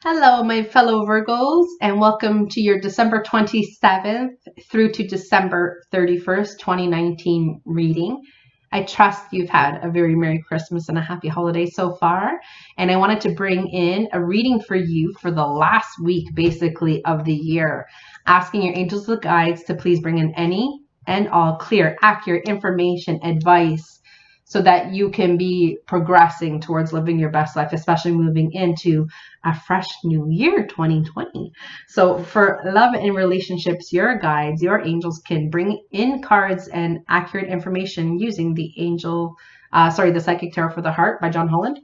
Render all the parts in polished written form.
Hello, my fellow Virgos, and welcome to your December 27th through to December 31st, 2019 reading. I trust you've had a very Merry Christmas and a happy holiday so far. And I wanted to bring in a reading for you for the last week, basically, of the year, asking your angels and guides to please bring in any and all clear, accurate information, advice, so that you can be progressing towards living your best life, especially moving into a fresh new year, 2020. So for love and relationships, your guides, your angels can bring in cards and accurate information using the the Psychic Tarot for the Heart by John Holland.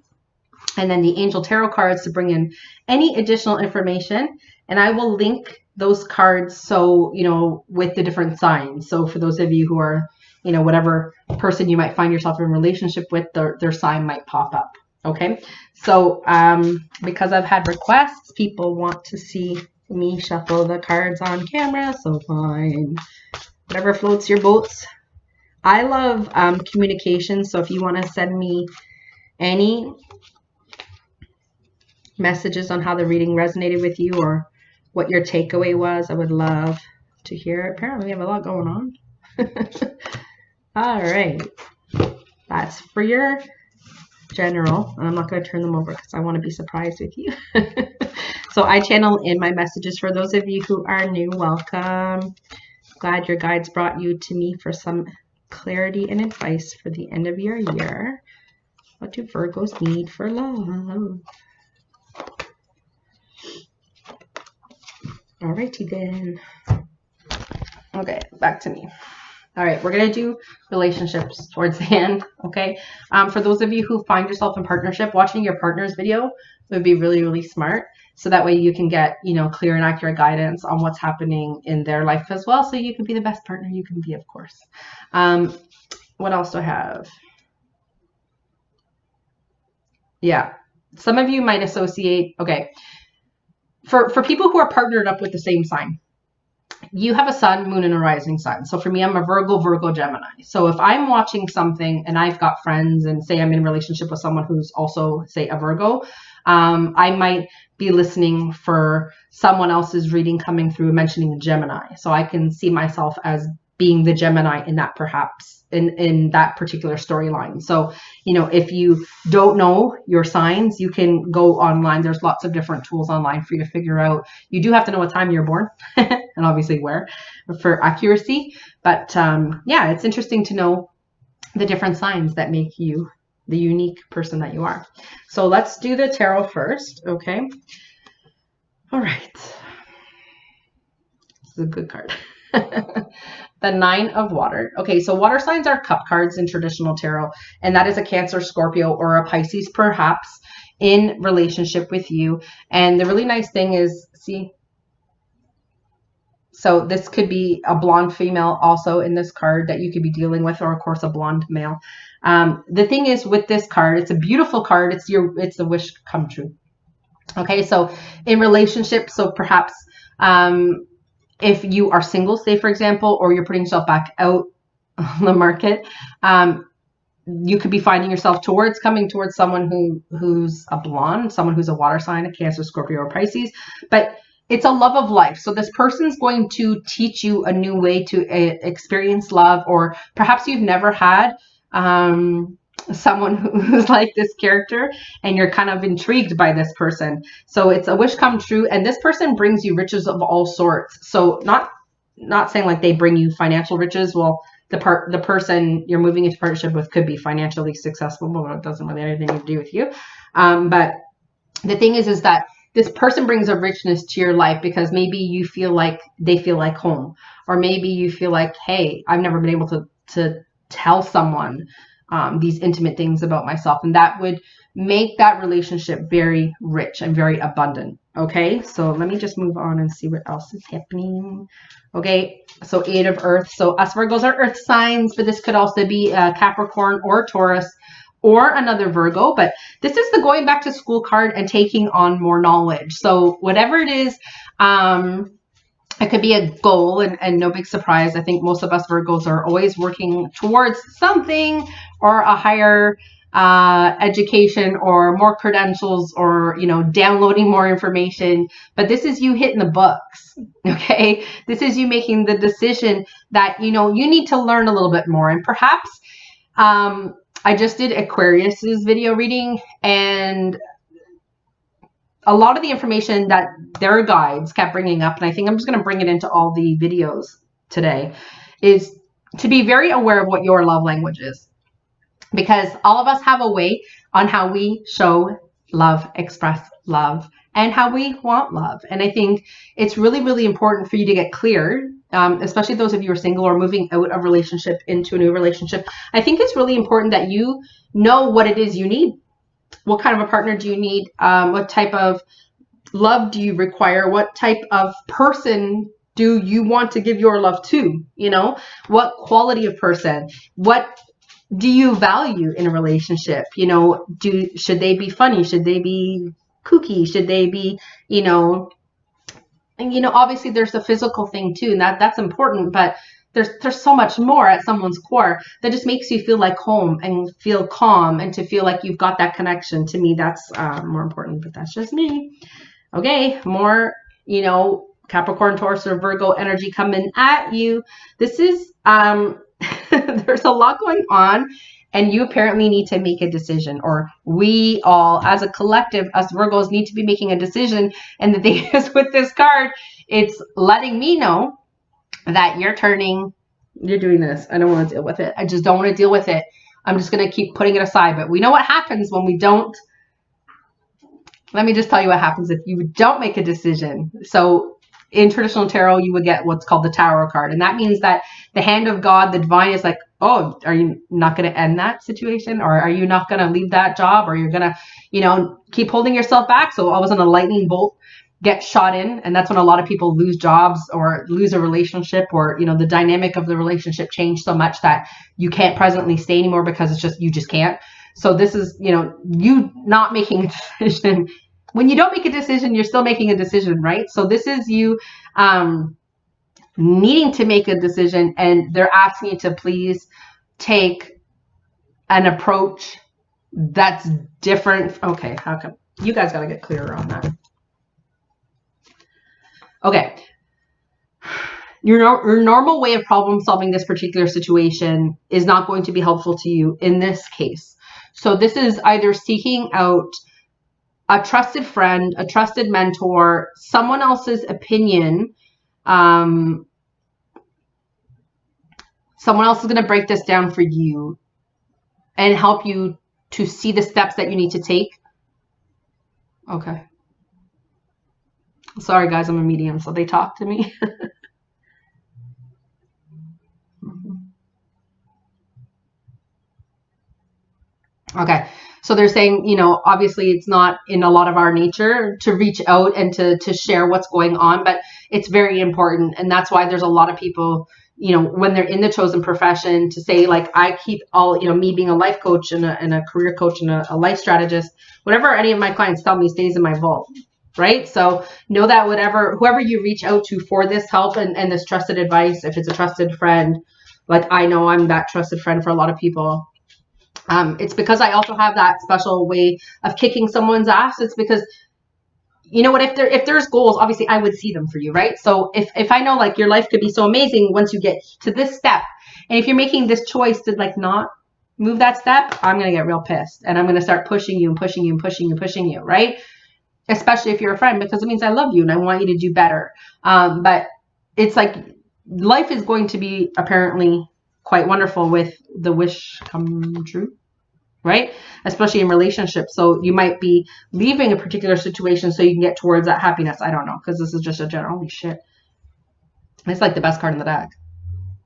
And then the Angel Tarot cards to bring in any additional information. And I will link those cards with the different signs. So for those of you who are whatever person you might find yourself in relationship with, their sign might pop up. Okay. So, because I've had requests, people want to see me shuffle the cards on camera. So fine. Whatever floats your boats. I love, communication. So if you want to send me any messages on how the reading resonated with you or what your takeaway was, I would love to hear it. Apparently we have a lot going on. All right, that's for your general. I'm not going to turn them over because I want to be surprised with you. So I channel in my messages. For those of you who are new, welcome. Glad your guides brought you to me for some clarity and advice for the end of your year. What do Virgos need for love? Alrighty then. Okay, back to me. All right, we're going to do relationships towards the end, okay? For those of you who find yourself in partnership, watching your partner's video would be really, really smart. So that way you can get, clear and accurate guidance on what's happening in their life as well. So you can be the best partner you can be, of course. What else do I have? Yeah, some of you might associate, okay. For people who are partnered up with the same sign, you have a sun, moon, and a rising sign. So for me, I'm a Virgo, Gemini. So if I'm watching something and I've got friends and say I'm in a relationship with someone who's also, say, a Virgo, I might be listening for someone else's reading coming through mentioning a Gemini. So I can see myself as being the Gemini in that perhaps in that particular storyline. So, if you don't know your signs, you can go online. There's lots of different tools online for you to figure out. You do have to know what time you're born and obviously where for accuracy. But yeah, it's interesting to know the different signs that make you the unique person that you are. So let's do the tarot first. Okay. All right. This is a good card. The Nine of Water. Okay, so water signs are cup cards in traditional tarot, and that is a Cancer, Scorpio, or a Pisces, perhaps, in relationship with you. And the really nice thing is, see, so this could be a blonde female also in this card that you could be dealing with, or of course a blonde male. The thing is with this card, it's a beautiful card. It's a wish come true. Okay, so in relationship, so perhaps if you are single, say for example, or you're putting yourself back out on the market, you could be finding yourself coming towards someone who's a blonde, someone who's a water sign, a Cancer, Scorpio, or Pisces. But it's a love of life. So this person's going to teach you a new way to experience love, or perhaps you've never had someone who's like this character and you're kind of intrigued by this person. So it's a wish come true, and this person brings you riches of all sorts. So not saying like they bring you financial riches. Well, the person you're moving into partnership with could be financially successful, but it doesn't really have anything to do with you. But the thing is that this person brings a richness to your life because maybe you feel like they feel like home, or maybe you feel like, hey, I've never been able to tell someone these intimate things about myself, and that would make that relationship very rich and very abundant. Okay, so let me just move on and see what else is happening. Okay, so Eight of Earth. So us Virgos are earth signs, but this could also be a Capricorn or Taurus or another Virgo. But this is the going back to school card and taking on more knowledge. So whatever it is, it could be a goal, and no big surprise. I think most of us Virgos are always working towards something or a higher education or more credentials or, you know, downloading more information, but this is you hitting the books. Okay. This is you making the decision that, you know, you need to learn a little bit more. And perhaps, I just did Aquarius's video reading, and a lot of the information that their guides kept bringing up, and I think I'm just going to bring it into all the videos today, is to be very aware of what your love language is. Because all of us have a way on how we show love, express love, and how we want love. And I think it's really, really important for you to get clear, especially those of you who are single or moving out of relationship into a new relationship. I think it's really important that you know what it is you need. What kind of a partner do you need? What type of love do you require? What type of person do you want to give your love to? You know, what quality of person? What do you value in a relationship? You know, should they be funny? Should they be kooky? Should they be, you know, and, you know, obviously there's the physical thing too, and that's important, but there's so much more at someone's core that just makes you feel like home and feel calm and to feel like you've got that connection. To me, that's more important, but that's just me. Okay, more, you know, Capricorn, Taurus, or Virgo energy coming at you. This is, there's a lot going on, and you apparently need to make a decision, or we all as a collective, us Virgos, need to be making a decision. And the thing is with this card, it's letting me know that you're doing this. I don't want to deal with it. I just don't want to deal with it. I'm just going to keep putting it aside. But we know what happens when we don't. Let me just tell you what happens if you don't make a decision. So in traditional tarot, you would get what's called the Tower card. And that means that the hand of God, the divine, is like, oh, are you not going to end that situation? Or are you not going to leave that job? Or you're going to, you know, keep holding yourself back? So all of a sudden a lightning bolt gets shot in. And that's when a lot of people lose jobs or lose a relationship, or, you know, the dynamic of the relationship changed so much that you can't presently stay anymore because it's just, you just can't. So this is, you know, you not making a decision. When you don't make a decision, you're still making a decision, right? So this is you needing to make a decision, and they're asking you to please take an approach that's different. Okay, how come? You guys got to get clearer on that. Okay. Your normal way of problem solving this particular situation is not going to be helpful to you in this case. So this is either seeking out a trusted friend, a trusted mentor, someone else's opinion. Someone else is going to break this down for you and help you to see the steps that you need to take. Okay. Sorry, guys, I'm a medium, so they talk to me. Okay. So they're saying, you know, obviously it's not in a lot of our nature to reach out and to share what's going on, but it's very important. And that's why there's a lot of people, you know, when they're in the chosen profession, to say, like, I keep all, you know, me being a life coach and a career coach and a life strategist, whatever any of my clients tell me stays in my vault. Right? So know that whoever you reach out to for this help and this trusted advice, if it's a trusted friend, like I know I'm that trusted friend for a lot of people. It's because I also have that special way of kicking someone's ass. It's because, you know what, if there's goals, obviously I would see them for you, right? So if I know, like, your life could be so amazing once you get to this step, and if you're making this choice to, like, not move that step, I'm going to get real pissed, and I'm going to start pushing you and pushing you and pushing you and pushing you, right? Especially if you're a friend, because it means I love you and I want you to do better. But it's like life is going to be apparently quite wonderful with the wish come true, right? Especially in relationships. So you might be leaving a particular situation so you can get towards that happiness. I don't know, because this is just a general, holy shit. It's like the best card in the deck.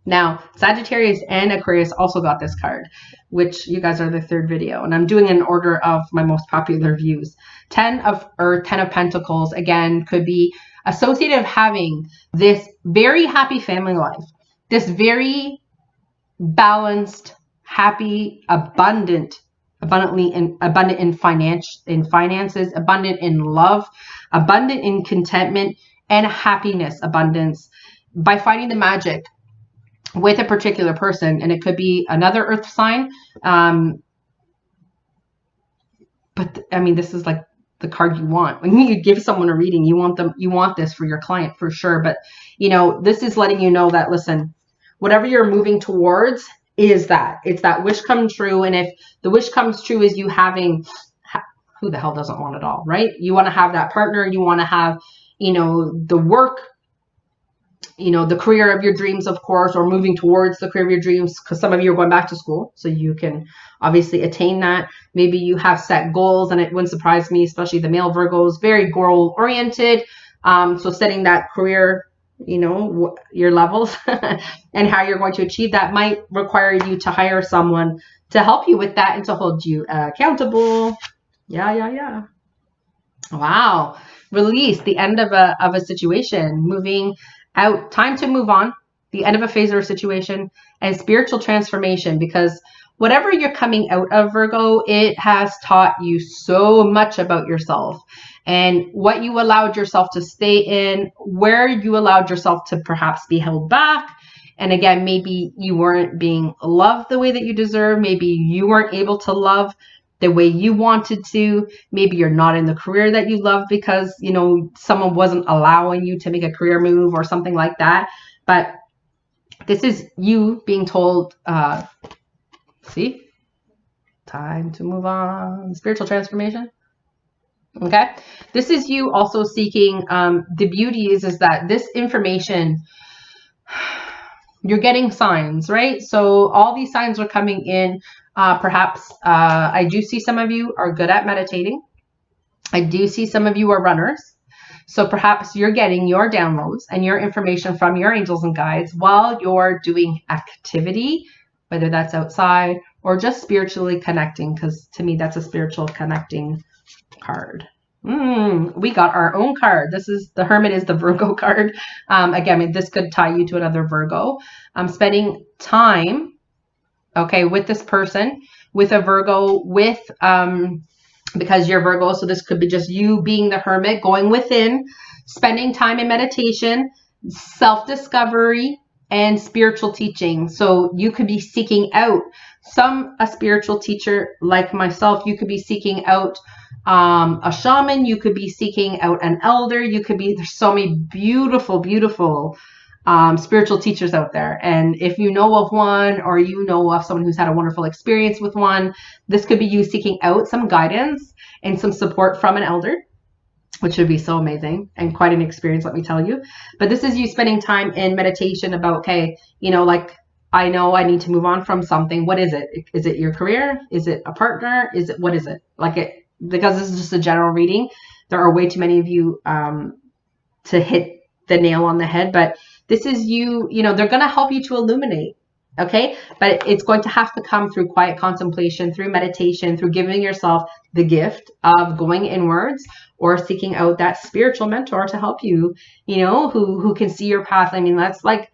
Now, Sagittarius and Aquarius also got this card, which you guys are the third video. And I'm doing an order of my most popular views. 10 of Earth, 10 of Pentacles, again, could be associated with having this very happy family life. This very balanced, happy, abundant in finances, abundant in love, abundant in contentment, and happiness, abundance, by finding the magic with a particular person. And it could be another earth sign, but I mean, this is like the card you want. When you give someone a reading, you want this for your client for sure. But, you know, this is letting you know that, listen, whatever you're moving towards is that. It's that wish come true. And if the wish comes true is you having, who the hell doesn't want it all, right? You want to have that partner. You want to have, you know, the work, you know, the career of your dreams, of course, or moving towards the career of your dreams, because some of you are going back to school, so you can obviously attain that. Maybe you have set goals, and it wouldn't surprise me, especially the male Virgos, very goal oriented. So setting that career, you know, your levels and how you're going to achieve that might require you to hire someone to help you with that and to hold you accountable. Yeah. Wow. Release, the end of a situation, moving out, time to move on, the end of a phase or a situation, and spiritual transformation, because whatever you're coming out of, Virgo, it has taught you so much about yourself and what you allowed yourself to stay in, where you allowed yourself to perhaps be held back. And again, maybe you weren't being loved the way that you deserve. Maybe you weren't able to love the way you wanted to. Maybe you're not in the career that you love because, you know, someone wasn't allowing you to make a career move or something like that. But this is you being told, see, time to move on, spiritual transformation. Okay. This is you also seeking, the beauty is that this information, you're getting signs, right? So all these signs are coming in. Perhaps I do see some of you are good at meditating. I do see some of you are runners. So perhaps you're getting your downloads and your information from your angels and guides while you're doing activity, whether that's outside or just spiritually connecting, because to me, that's a spiritual connecting card. We got our own card. This is the Hermit, is the Virgo card. Again, this could tie you to another Virgo. Spending time, okay, with this person, with a Virgo, with, because you're Virgo, so this could be just you being the Hermit, going within, spending time in meditation, self-discovery, and spiritual teaching. So you could be seeking out a spiritual teacher like myself. You could be seeking out a shaman. You could be seeking out an elder. There's so many beautiful spiritual teachers out there. And if you know of one, or you know of someone who's had a wonderful experience with one, this could be you seeking out some guidance and some support from an elder, which would be so amazing and quite an experience, let me tell you. But this is you spending time in meditation about, okay, you know, like, I know I need to move on from something. What is it? Is it your career? Is it a partner? What is it? Because this is just a general reading. There are way too many of you to hit the nail on the head, but this is you know, they're going to help you to illuminate. Okay. But it's going to have to come through quiet contemplation, through meditation, through giving yourself the gift of going inwards, or seeking out that spiritual mentor to help you, you know, who can see your path. I mean, that's like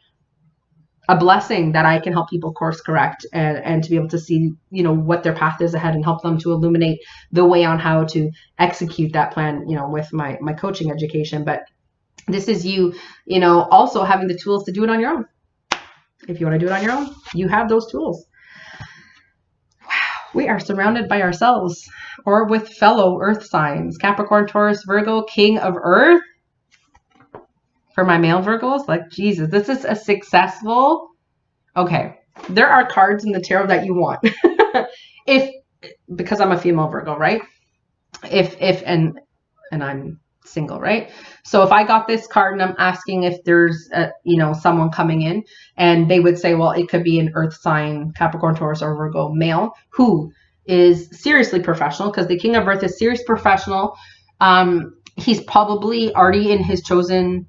a blessing that I can help people course correct and to be able to see, you know, what their path is ahead and help them to illuminate the way on how to execute that plan, you know, with my coaching education. But this is you know, also having the tools to do it on your own. If you want to do it on your own, you have those tools. Wow. We are surrounded by ourselves or with fellow earth signs. Capricorn, Taurus, Virgo, King of Earth. For my male Virgos, like, Jesus, this is a successful. Okay. There are cards in the tarot that you want. Because I'm a female Virgo, right? And I'm single, right? So if I got this card and I'm asking if there's you know, someone coming in, and they would say, well, it could be an earth sign, Capricorn, Taurus, or Virgo male who is seriously professional, because the King of Earth is serious professional. He's probably already in his chosen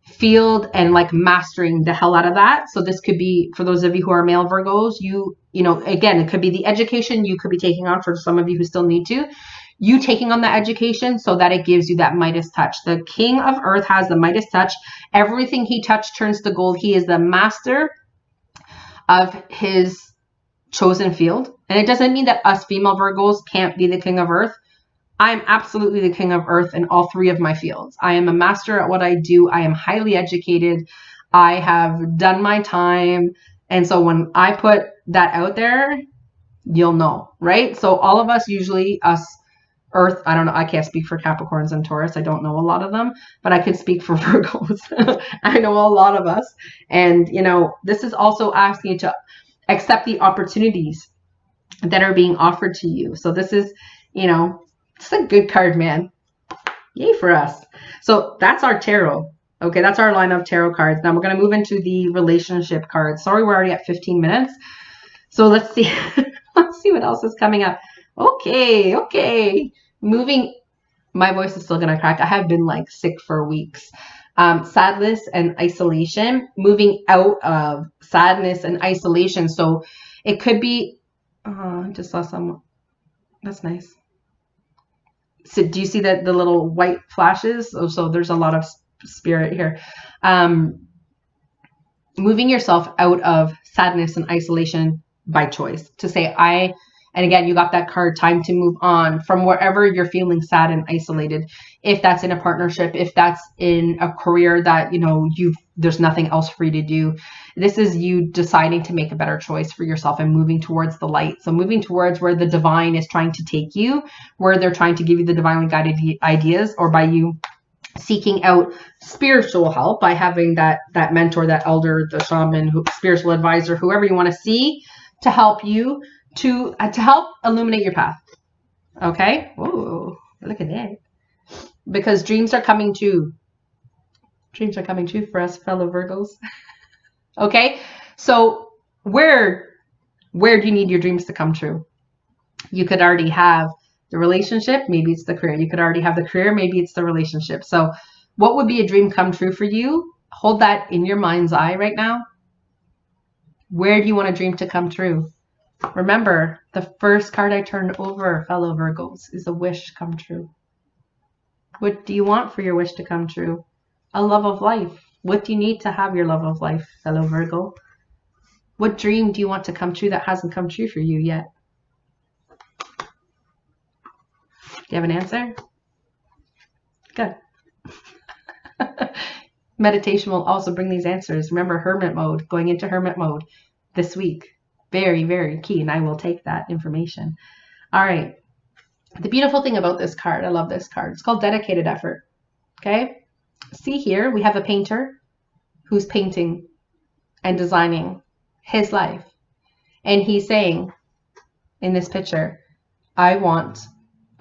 field and like mastering the hell out of that. So this could be, for those of you who are male Virgos, you know, again, it could be the education you could be taking on, for some of you who still need to, you taking on the education so that it gives you that Midas touch. The King of Earth has the Midas touch. Everything he touched turns to gold. He is the master of his chosen field. And it doesn't mean that us female Virgos can't be the King of Earth. I'm absolutely the King of Earth in all three of my fields. I am a master at what I do. I am highly educated. I have done my time. And so when I put that out there, you'll know, right? So all of us, usually us Earth. I don't know. I can't speak for Capricorns and Taurus. I don't know a lot of them, but I can speak for Virgos. I know a lot of us. And, you know, this is also asking you to accept the opportunities that are being offered to you. So this is, you know, it's a good card, man. Yay for us. So that's our tarot. Okay, that's our line of tarot cards. Now we're going to move into the relationship cards. Sorry, we're already at 15 minutes. So let's see. Let's see what else is coming up. Okay. Moving. My voice is still going to crack. I have been like sick for weeks. Sadness and isolation. Moving out of sadness and isolation. So it could be, I just saw some. That's nice. So do you see that the little white flashes? So there's a lot of spirit here. Moving yourself out of sadness and isolation by choice, to say and again, you got that card, time to move on from wherever you're feeling sad and isolated. If that's in a partnership, if that's in a career that, you know, there's nothing else for you to do. This is you deciding to make a better choice for yourself and moving towards the light. So moving towards where the divine is trying to take you, where they're trying to give you the divinely guided ideas, or by you seeking out spiritual help by having that mentor, that elder, the shaman, spiritual advisor, whoever you want to see to help you to help illuminate your path. Okay. Whoa, look at that. Because dreams are coming true. Dreams are coming true for us fellow Virgos. Okay. So where do you need your dreams to come true? You could already have the relationship, maybe it's the career. You could already have the career, maybe it's the relationship. So what would be a dream come true for you? Hold that in your mind's eye right now. Where do you want a dream to come true? Remember, the first card I turned over, fellow Virgos, is a wish come true. What do you want for your wish to come true? A love of life. What do you need to have your love of life, fellow Virgo? What dream do you want to come true that hasn't come true for you yet? Do you have an answer? Good. Meditation will also bring these answers. Remember, hermit mode, going into hermit mode this week. Very, very key, and I will take that information. All right. The beautiful thing about this card, I love this card. It's called dedicated effort. Okay. See here, we have a painter who's painting and designing his life. And he's saying in this picture, I want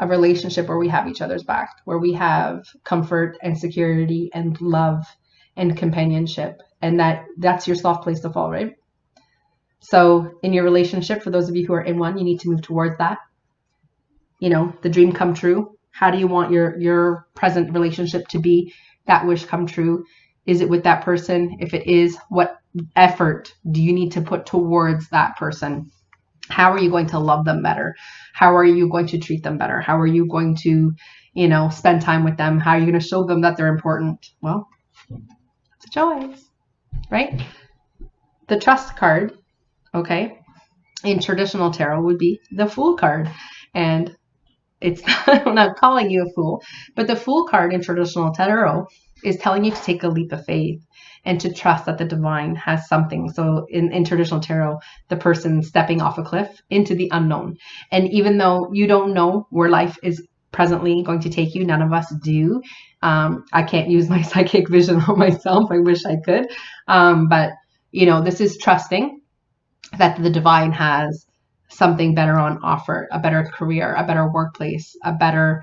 a relationship where we have each other's back, where we have comfort and security and love and companionship. And that's your soft place to fall, right? So in your relationship, for those of you who are in one, you need to move towards that. You know, the dream come true. How do you want your present relationship to be? That wish come true. Is it with that person? If it is, what effort do you need to put towards that person? How are you going to love them better? How are you going to treat them better? How are you going to, you know, spend time with them? How are you going to show them that they're important? Well, it's a choice, right? The trust card, okay, in traditional tarot would be the Fool card. And it's I'm not calling you a fool, but the Fool card in traditional tarot is telling you to take a leap of faith and to trust that the divine has something. So in traditional tarot, the person stepping off a cliff into the unknown. And even though you don't know where life is presently going to take you, none of us do. I can't use my psychic vision on myself. I wish I could. But, you know, this is trusting that the divine has something better on offer, a better career, a better workplace, a better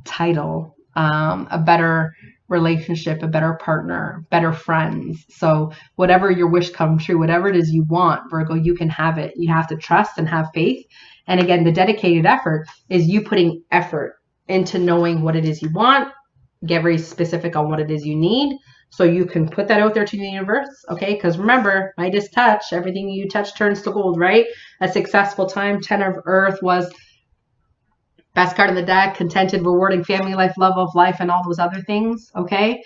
title, a better relationship, a better partner, better friends. So whatever your wish come true, whatever it is you want, Virgo, you can have it. You have to trust and have faith. And again, the dedicated effort is you putting effort into knowing what it is you want, get very specific on what it is you need, so you can put that out there to the universe, okay? Because remember, Midas touch, everything you touch turns to gold, right? A successful time, 10 of Earth was best card of the deck, contented, rewarding, family life, love of life, and all those other things, okay?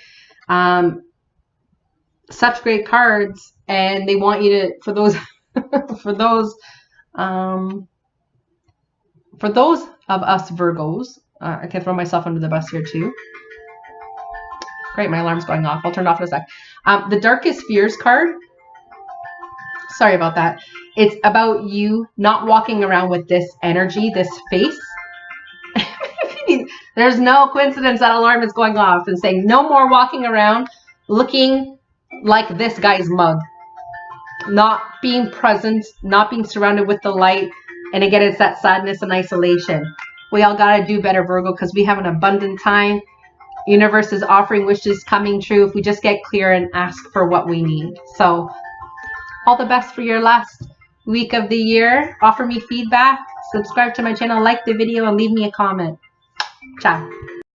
Such great cards, and they want you to, for those, for those of us Virgos, I can throw myself under the bus here too. Great, my alarm's going off. I'll turn it off in a sec. The Darkest Fears card. Sorry about that. It's about you not walking around with this energy, this face. There's no coincidence that alarm is going off and saying no more walking around looking like this guy's mug. Not being present, not being surrounded with the light. And again, it's that sadness and isolation. We all got to do better, Virgo, because we have an abundant time. Universe is offering wishes coming true if we just get clear and ask for what we need. So all the best for your last week of the year. Offer me feedback, subscribe to my channel, like the video, and leave me a comment. Ciao.